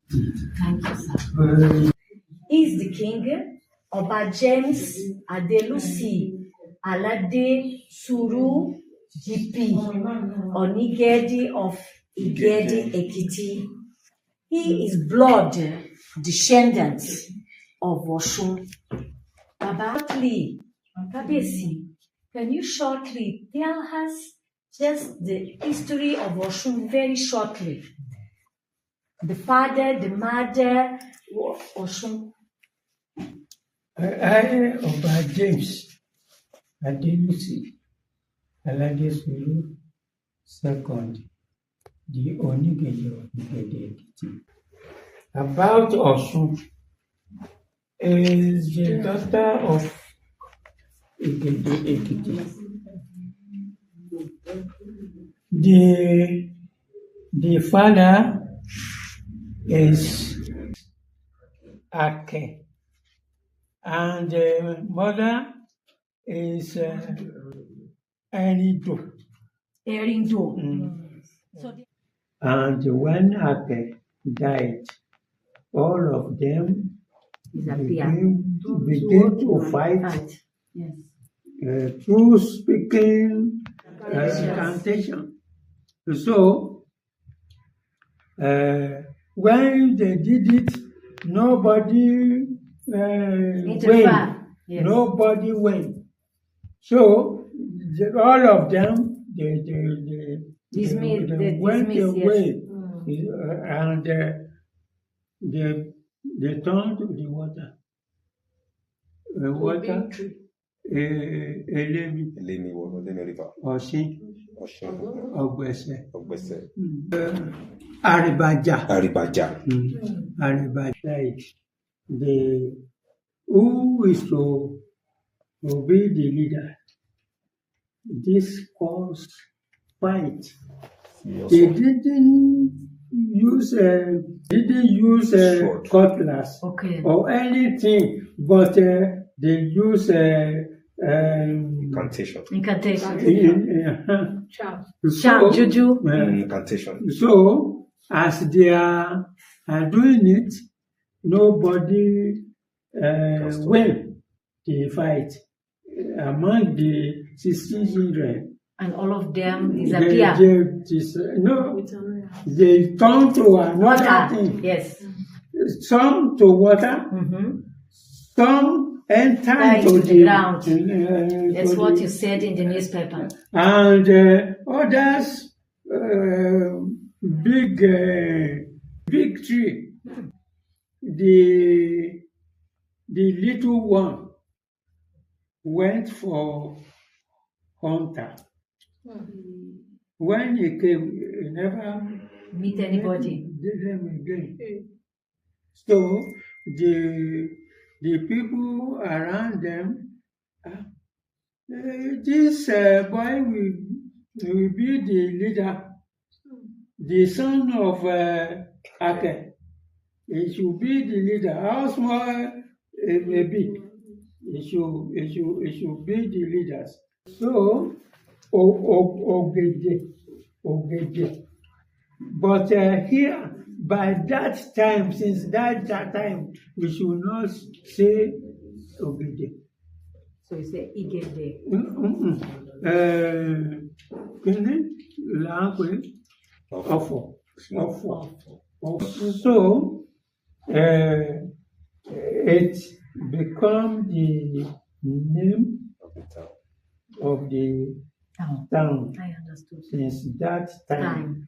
Thank you, sir. He's the king, Oba James Adelusi Alade Suru GP Onigedi of Igede, Ekiti. He is blood descendant of Oshun. Baba Kabesi, can you shortly tell us just the history of Oshun very shortly? The father, the mother, Oshun. I, Oba James Adelusi Alade Suru second, the Onigedi of Igede Ekiti. About Osun, is the daughter of Igede Ekiti. The father is Ake, and the mother is Enido. And when Ake died, all of them began to fight through speaking incantation. So, when they did it, nobody went. Yes. Nobody went. So, all of them, they went away. Yes. And they turned to the water. Water. Elemi River. Osin. Ogbese. Aribaja. Aribaja. Who is to be the leader? This caused fight. They didn't use cutlass or anything, but they use Incantation. Charm, juju. Incantation. So, as they are doing it, nobody win the fight among the 16 children. And all of them disappear. They turn to another thing. Yes. Some to water, some enter into the ground. That's what you said in the newspaper. And others, big tree. The little one went for hunter. When he came, he never meet anybody. Did them again. So the people around them, this boy will be the leader, the son of Ake. He should be the leader. How small it may be, it should be the leaders. So Ogede. But here, by that time, since that time, we should not say Ogede. So you say Igede. So it become the name of the town. I understood. Since that time.